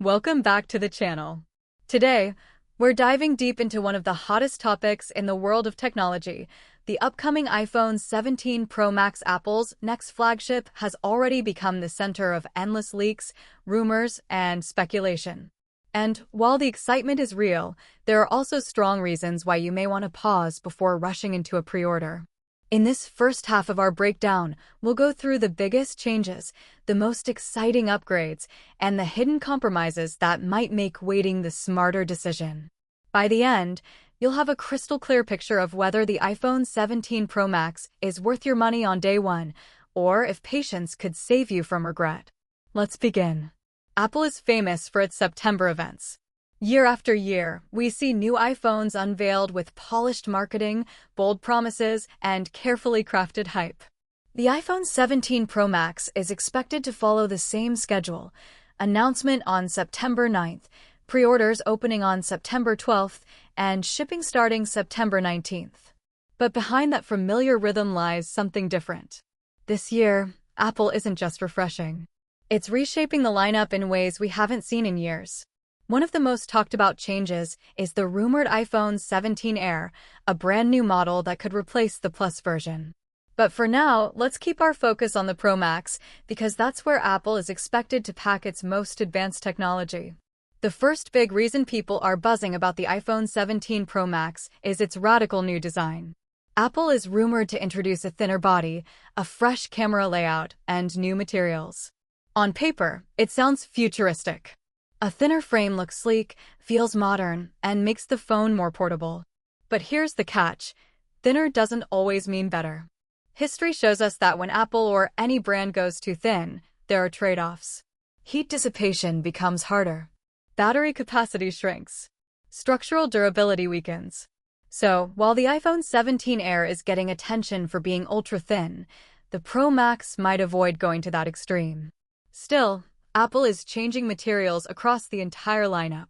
Welcome back to the channel. Today, we're diving deep into one of the hottest topics in the world of technology. The upcoming iPhone 17 Pro Max. Apple's next flagship has already become the center of endless leaks, rumors, and speculation. And while the excitement is real, there are also strong reasons why you may want to pause before rushing into a pre-order. In this first half of our breakdown, we'll go through the biggest changes, the most exciting upgrades, and the hidden compromises that might make waiting the smarter decision. By the end, you'll have a crystal clear picture of whether the iPhone 17 Pro Max is worth your money on day one, or if patience could save you from regret. Let's begin. Apple is famous for its September events. Year after year, we see new iPhones unveiled with polished marketing, bold promises, and carefully crafted hype. The iPhone 17 Pro Max is expected to follow the same schedule: announcement on September 9th, pre-orders opening on September 12th, and shipping starting September 19th. But behind that familiar rhythm lies something different. This year, Apple isn't just refreshing. It's reshaping the lineup in ways we haven't seen in years. One of the most talked about changes is the rumored iPhone 17 Air, a brand new model that could replace the Plus version. But for now, let's keep our focus on the Pro Max, because that's where Apple is expected to pack its most advanced technology. The first big reason people are buzzing about the iPhone 17 Pro Max is its radical new design. Apple is rumored to introduce a thinner body, a fresh camera layout, and new materials. On paper, it sounds futuristic. A thinner frame looks sleek, feels modern, and makes the phone more portable. But here's the catch: thinner doesn't always mean better. History shows us that when Apple or any brand goes too thin, there are trade-offs. Heat dissipation becomes harder. Battery capacity shrinks. Structural durability weakens. So, while the iPhone 17 Air is getting attention for being ultra-thin, the Pro Max might avoid going to that extreme. Still, Apple is changing materials across the entire lineup.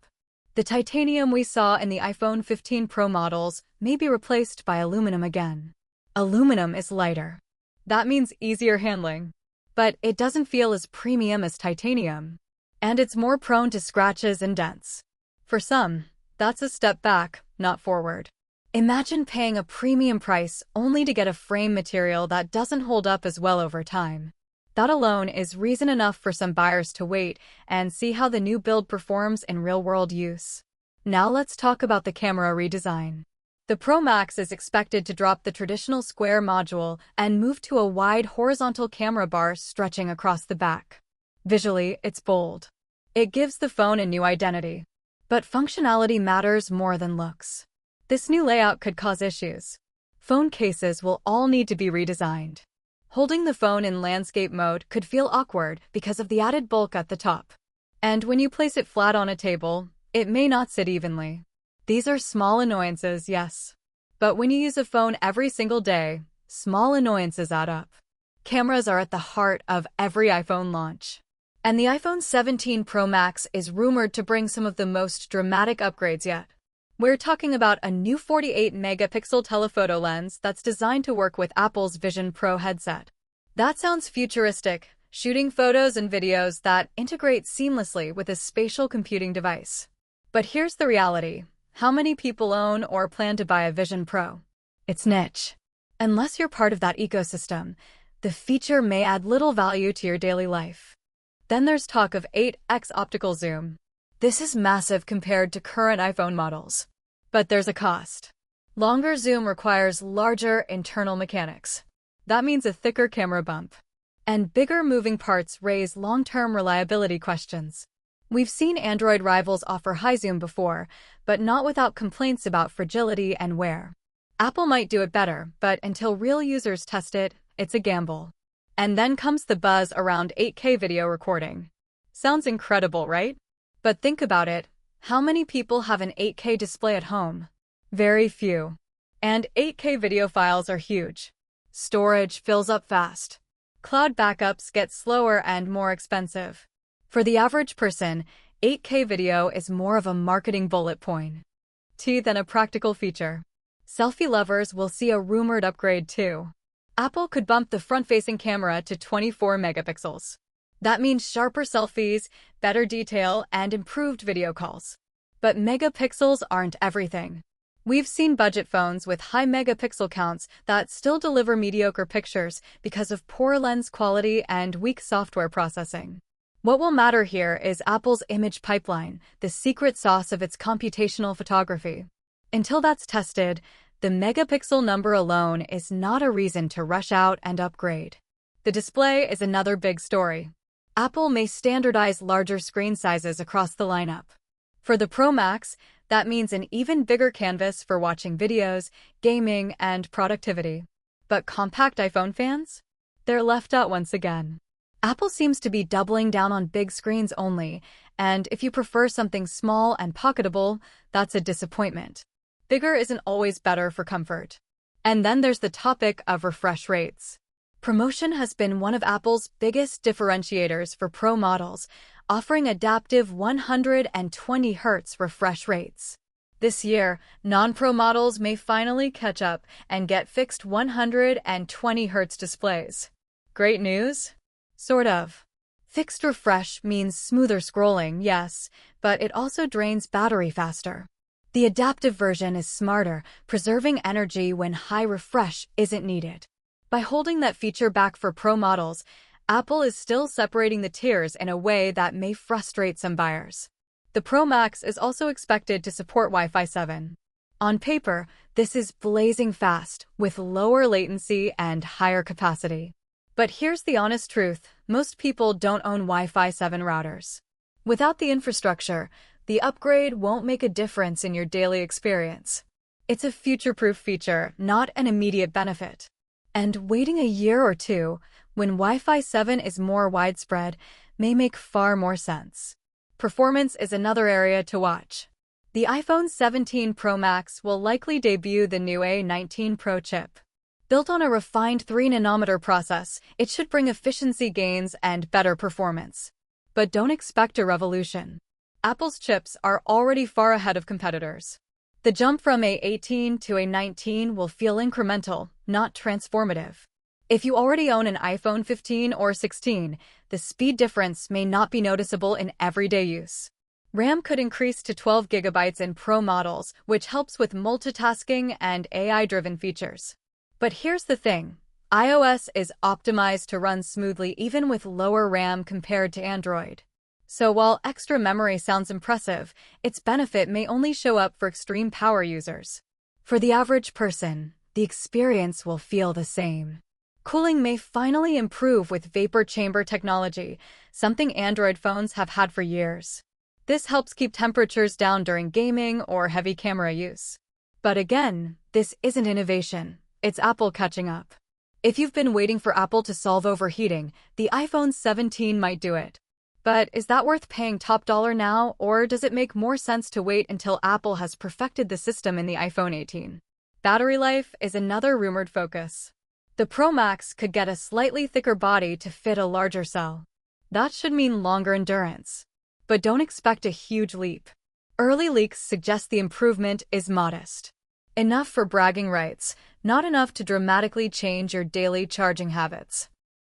The titanium we saw in the iPhone 15 Pro models may be replaced by aluminum again. Aluminum is lighter. That means easier handling. But it doesn't feel as premium as titanium. And it's more prone to scratches and dents. For some, that's a step back, not forward. Imagine paying a premium price only to get a frame material that doesn't hold up as well over time. That alone is reason enough for some buyers to wait and see how the new build performs in real-world use. Now let's talk about the camera redesign. The Pro Max is expected to drop the traditional square module and move to a wide horizontal camera bar stretching across the back. Visually, it's bold. It gives the phone a new identity. But functionality matters more than looks. This new layout could cause issues. Phone cases will all need to be redesigned. Holding the phone in landscape mode could feel awkward because of the added bulk at the top. And when you place it flat on a table, it may not sit evenly. These are small annoyances, yes. But when you use a phone every single day, small annoyances add up. Cameras are at the heart of every iPhone launch. And the iPhone 17 Pro Max is rumored to bring some of the most dramatic upgrades yet. We're talking about a new 48-megapixel telephoto lens that's designed to work with Apple's Vision Pro headset. That sounds futuristic, shooting photos and videos that integrate seamlessly with a spatial computing device. But here's the reality: how many people own or plan to buy a Vision Pro? It's niche. Unless you're part of that ecosystem, the feature may add little value to your daily life. Then there's talk of 8x optical zoom. This is massive compared to current iPhone models. But there's a cost. Longer zoom requires larger internal mechanics. That means a thicker camera bump. And bigger moving parts raise long-term reliability questions. We've seen Android rivals offer high zoom before, but not without complaints about fragility and wear. Apple might do it better, but until real users test it, it's a gamble. And then comes the buzz around 8K video recording. Sounds incredible, right? But think about it. How many people have an 8K display at home? Very few. And 8K video files are huge. Storage fills up fast. Cloud backups get slower and more expensive. For the average person, 8K video is more of a marketing bullet point than a practical feature. Selfie lovers will see a rumored upgrade too. Apple could bump the front-facing camera to 24 megapixels. That means sharper selfies, better detail, and improved video calls. But megapixels aren't everything. We've seen budget phones with high megapixel counts that still deliver mediocre pictures because of poor lens quality and weak software processing. What will matter here is Apple's image pipeline, the secret sauce of its computational photography. Until that's tested, the megapixel number alone is not a reason to rush out and upgrade. The display is another big story. Apple may standardize larger screen sizes across the lineup. For the Pro Max, that means an even bigger canvas for watching videos, gaming, and productivity. But compact iPhone fans? They're left out once again. Apple seems to be doubling down on big screens only, and if you prefer something small and pocketable, that's a disappointment. Bigger isn't always better for comfort. And then there's the topic of refresh rates. Promotion has been one of Apple's biggest differentiators for Pro models, offering adaptive 120 Hz refresh rates. This year, non-Pro models may finally catch up and get fixed 120 Hz displays. Great news? Sort of. Fixed refresh means smoother scrolling, yes, but it also drains battery faster. The adaptive version is smarter, preserving energy when high refresh isn't needed. By holding that feature back for Pro models, Apple is still separating the tiers in a way that may frustrate some buyers. The Pro Max is also expected to support Wi-Fi 7. On paper, this is blazing fast, with lower latency and higher capacity. But here's the honest truth, most people don't own Wi-Fi 7 routers. Without the infrastructure, the upgrade won't make a difference in your daily experience. It's a future-proof feature, not an immediate benefit. And waiting a year or two, when Wi-Fi 7 is more widespread, may make far more sense. Performance is another area to watch. The iPhone 17 Pro Max will likely debut the new A19 Pro chip. Built on a refined 3nm process, it should bring efficiency gains and better performance. But don't expect a revolution. Apple's chips are already far ahead of competitors. The jump from A18 to A19 will feel incremental, not transformative. If you already own an iPhone 15 or 16, the speed difference may not be noticeable in everyday use. RAM could increase to 12 GB in Pro models, which helps with multitasking and AI-driven features. But here's the thing, iOS is optimized to run smoothly even with lower RAM compared to Android. So while extra memory sounds impressive, its benefit may only show up for extreme power users. For the average person, the experience will feel the same. Cooling may finally improve with vapor chamber technology, something Android phones have had for years. This helps keep temperatures down during gaming or heavy camera use. But again, this isn't innovation, it's Apple catching up. If you've been waiting for Apple to solve overheating, the iPhone 17 might do it. But is that worth paying top dollar now, or does it make more sense to wait until Apple has perfected the system in the iPhone 18? Battery life is another rumored focus. The Pro Max could get a slightly thicker body to fit a larger cell. That should mean longer endurance. But don't expect a huge leap. Early leaks suggest the improvement is modest. Enough for bragging rights, not enough to dramatically change your daily charging habits.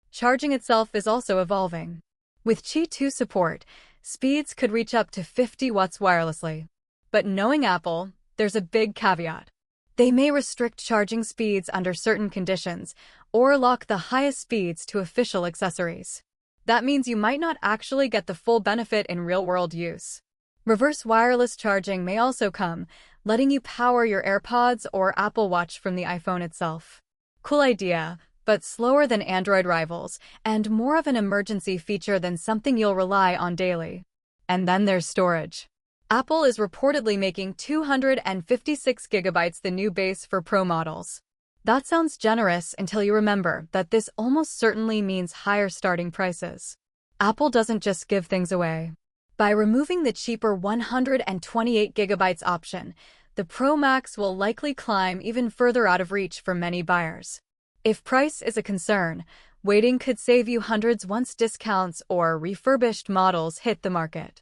Charging itself is also evolving. With Qi 2 support, speeds could reach up to 50 watts wirelessly. But knowing Apple, there's a big caveat. They may restrict charging speeds under certain conditions, or lock the highest speeds to official accessories. That means you might not actually get the full benefit in real-world use. Reverse wireless charging may also come, letting you power your AirPods or Apple Watch from the iPhone itself. Cool idea, but slower than Android rivals, and more of an emergency feature than something you'll rely on daily. And then there's storage. Apple is reportedly making 256 GB the new base for Pro models. That sounds generous until you remember that this almost certainly means higher starting prices. Apple doesn't just give things away. By removing the cheaper 128 GB option, the Pro Max will likely climb even further out of reach for many buyers. If price is a concern, waiting could save you hundreds once discounts or refurbished models hit the market.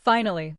Finally,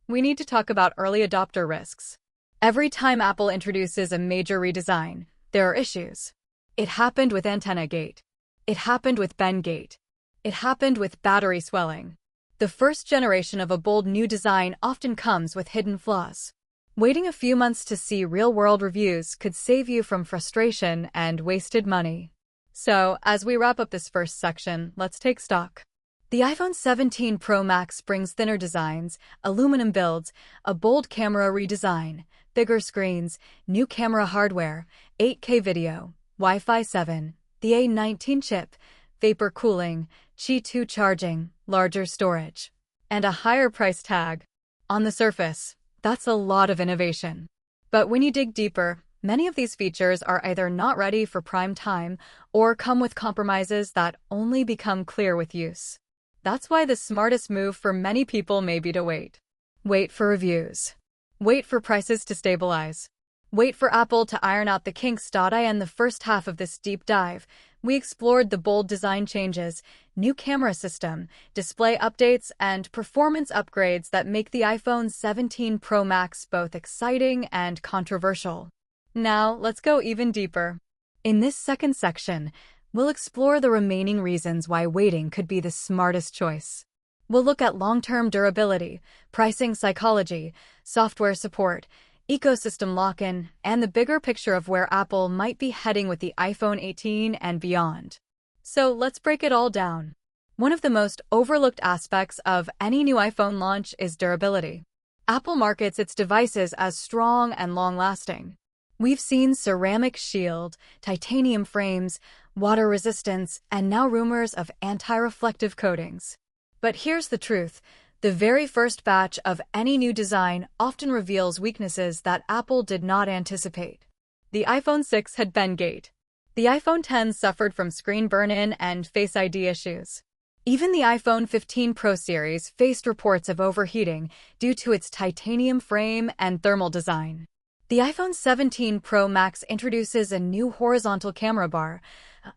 we need to talk about early adopter risks. Every time Apple introduces a major redesign, there are issues. It happened with Antenna Gate. It happened with Ben Gate. It happened with battery swelling. The first generation of a bold new design often comes with hidden flaws. Waiting a few months to see real-world reviews could save you from frustration and wasted money. So, as we wrap up this first section, let's take stock. The iPhone 17 Pro Max brings thinner designs, aluminum builds, a bold camera redesign, bigger screens, new camera hardware, 8K video, Wi-Fi 7, the A19 chip, vapor cooling, Qi 2 charging, larger storage, and a higher price tag. On the surface, that's a lot of innovation. But when you dig deeper, many of these features are either not ready for prime time or come with compromises that only become clear with use. That's why the smartest move for many people may be to wait. Wait for reviews. Wait for prices to stabilize. Wait for Apple to iron out the kinks. In the first half of this deep dive, we explored the bold design changes, new camera system, display updates, and performance upgrades that make the iPhone 17 Pro Max both exciting and controversial. Now, let's go even deeper. In this second section, we'll explore the remaining reasons why waiting could be the smartest choice. We'll look at long-term durability, pricing psychology, software support, ecosystem lock-in, and the bigger picture of where Apple might be heading with the iPhone 18 and beyond. So let's break it all down. One of the most overlooked aspects of any new iPhone launch is durability. Apple markets its devices as strong and long-lasting. We've seen ceramic shield, titanium frames, water resistance, and now rumors of anti-reflective coatings. But here's the truth. The very first batch of any new design often reveals weaknesses that Apple did not anticipate. The iPhone 6 had Bendgate. The iPhone 10 suffered from screen burn-in and Face ID issues. Even the iPhone 15 Pro series faced reports of overheating due to its titanium frame and thermal design. The iPhone 17 Pro Max introduces a new horizontal camera bar,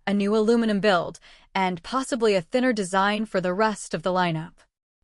a new aluminum build, and possibly a thinner design for the rest of the lineup.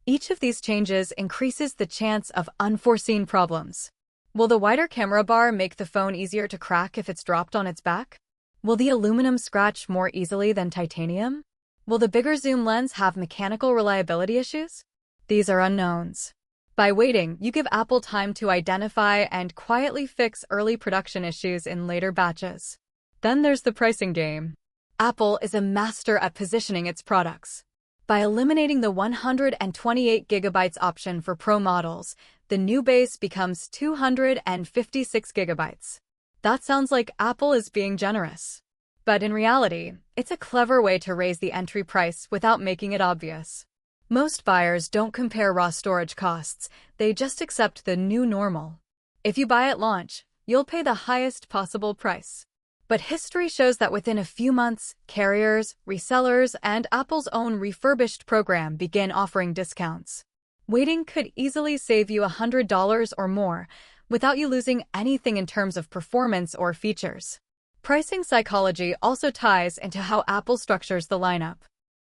Each of these changes increases the chance of unforeseen problems. Will the wider camera bar make the phone easier to crack if it's dropped on its back? Will the aluminum scratch more easily than titanium? Will the bigger zoom lens have mechanical reliability issues? These are unknowns. By waiting, you give Apple time to identify and quietly fix early production issues in later batches. Then there's the pricing game. Apple is a master at positioning its products. By eliminating the 128GB option for Pro models, the new base becomes 256GB. That sounds like Apple is being generous. But in reality, it's a clever way to raise the entry price without making it obvious. Most buyers don't compare raw storage costs, they just accept the new normal. If you buy at launch, you'll pay the highest possible price. But history shows that within a few months, carriers, resellers, and Apple's own refurbished program begin offering discounts. Waiting could easily save you $100 or more, without you losing anything in terms of performance or features. Pricing psychology also ties into how Apple structures the lineup.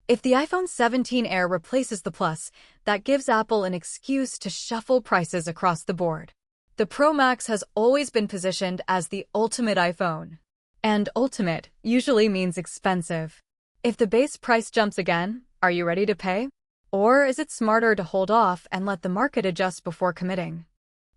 If the iPhone 17 Air replaces the Plus, that gives Apple an excuse to shuffle prices across the board. The Pro Max has always been positioned as the ultimate iPhone. And ultimate usually means expensive. If the base price jumps again, are you ready to pay? Or is it smarter to hold off and let the market adjust before committing?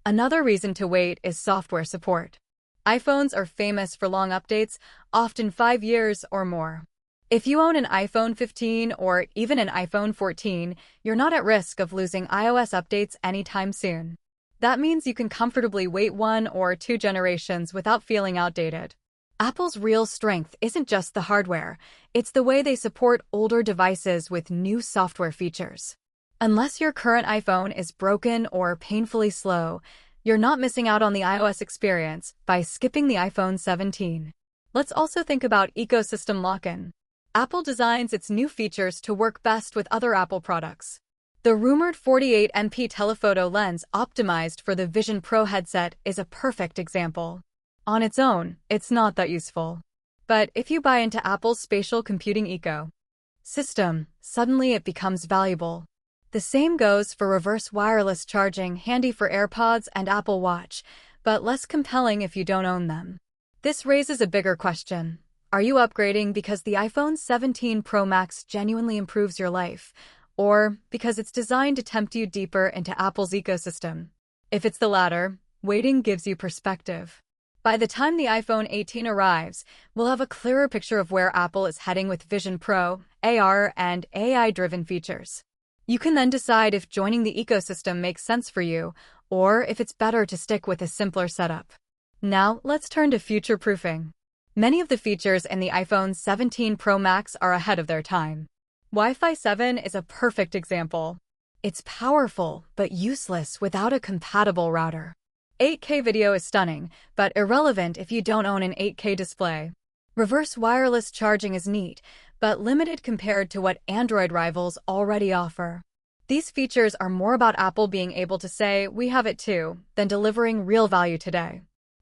Another reason to wait is software support. iPhones are famous for long updates, often 5 years or more. If you own an iPhone 15 or even an iPhone 14, you're not at risk of losing iOS updates anytime soon. That means you can comfortably wait 1 or 2 generations without feeling outdated. Apple's real strength isn't just the hardware, it's the way they support older devices with new software features. Unless your current iPhone is broken or painfully slow, you're not missing out on the iOS experience by skipping the iPhone 17. Let's also think about ecosystem lock-in. Apple designs its new features to work best with other Apple products. The rumored 48MP telephoto lens optimized for the Vision Pro headset is a perfect example. On its own, it's not that useful. But if you buy into Apple's spatial computing ecosystem, suddenly it becomes valuable. The same goes for reverse wireless charging, handy for AirPods and Apple Watch, but less compelling if you don't own them. This raises a bigger question. Are you upgrading because the iPhone 17 Pro Max genuinely improves your life, or because it's designed to tempt you deeper into Apple's ecosystem? If it's the latter, waiting gives you perspective. By the time the iPhone 18 arrives, we'll have a clearer picture of where Apple is heading with Vision Pro, AR, and AI-driven features. You can then decide if joining the ecosystem makes sense for you, or if it's better to stick with a simpler setup. Now, let's turn to future-proofing. Many of the features in the iPhone 17 Pro Max are ahead of their time. Wi-Fi 7 is a perfect example. It's powerful, but useless without a compatible router. 8K video is stunning, but irrelevant if you don't own an 8K display. Reverse wireless charging is neat, but limited compared to what Android rivals already offer. These features are more about Apple being able to say, "We have it too," than delivering real value today.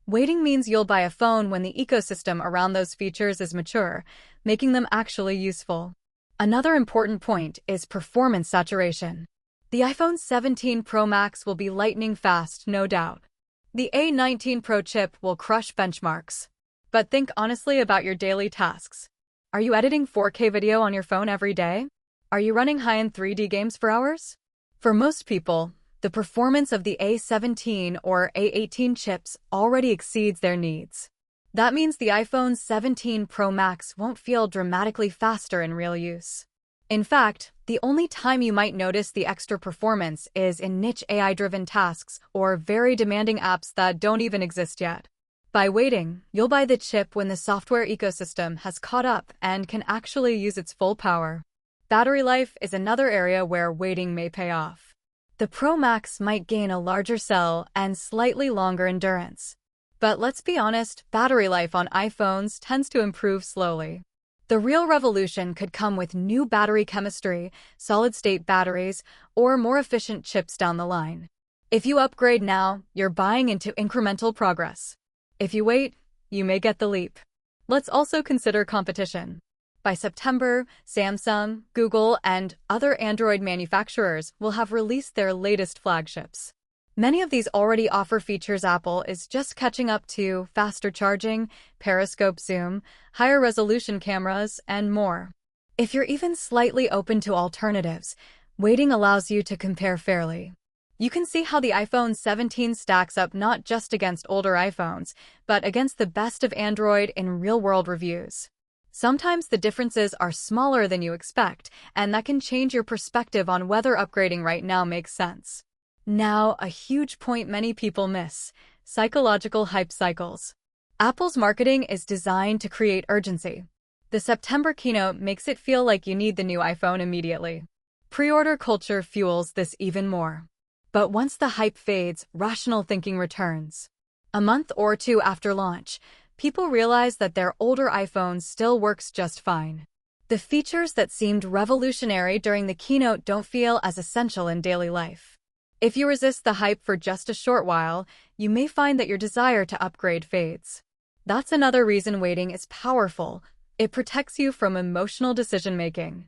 Waiting means you'll buy a phone when the ecosystem around those features is mature, making them actually useful. Another important point is performance saturation. The iPhone 17 Pro Max will be lightning fast, no doubt. The A19 Pro chip will crush benchmarks. But think honestly about your daily tasks. Are you editing 4K video on your phone every day? Are you running high-end 3D games for hours? For most people, the performance of the A17 or A18 chips already exceeds their needs. That means the iPhone 17 Pro Max won't feel dramatically faster in real use. In fact, the only time you might notice the extra performance is in niche AI-driven tasks or very demanding apps that don't even exist yet. By waiting, you'll buy the chip when the software ecosystem has caught up and can actually use its full power. Battery life is another area where waiting may pay off. The Pro Max might gain a larger cell and slightly longer endurance. But let's be honest, battery life on iPhones tends to improve slowly. The real revolution could come with new battery chemistry, solid-state batteries, or more efficient chips down the line. If you upgrade now, you're buying into incremental progress. If you wait, you may get the leap. Let's also consider competition. By September, Samsung, Google, and other Android manufacturers will have released their latest flagships. Many of these already offer features Apple is just catching up to: faster charging, periscope zoom, higher resolution cameras, and more. If you're even slightly open to alternatives, waiting allows you to compare fairly. You can see how the iPhone 17 stacks up not just against older iPhones, but against the best of Android in real-world reviews. Sometimes the differences are smaller than you expect, and that can change your perspective on whether upgrading right now makes sense. Now, a huge point many people miss: psychological hype cycles. Apple's marketing is designed to create urgency. The September keynote makes it feel like you need the new iPhone immediately. Pre-order culture fuels this even more. But once the hype fades, rational thinking returns. A month or two after launch, people realize that their older iPhone still works just fine. The features that seemed revolutionary during the keynote don't feel as essential in daily life. If you resist the hype for just a short while, you may find that your desire to upgrade fades. That's another reason waiting is powerful. It protects you from emotional decision-making.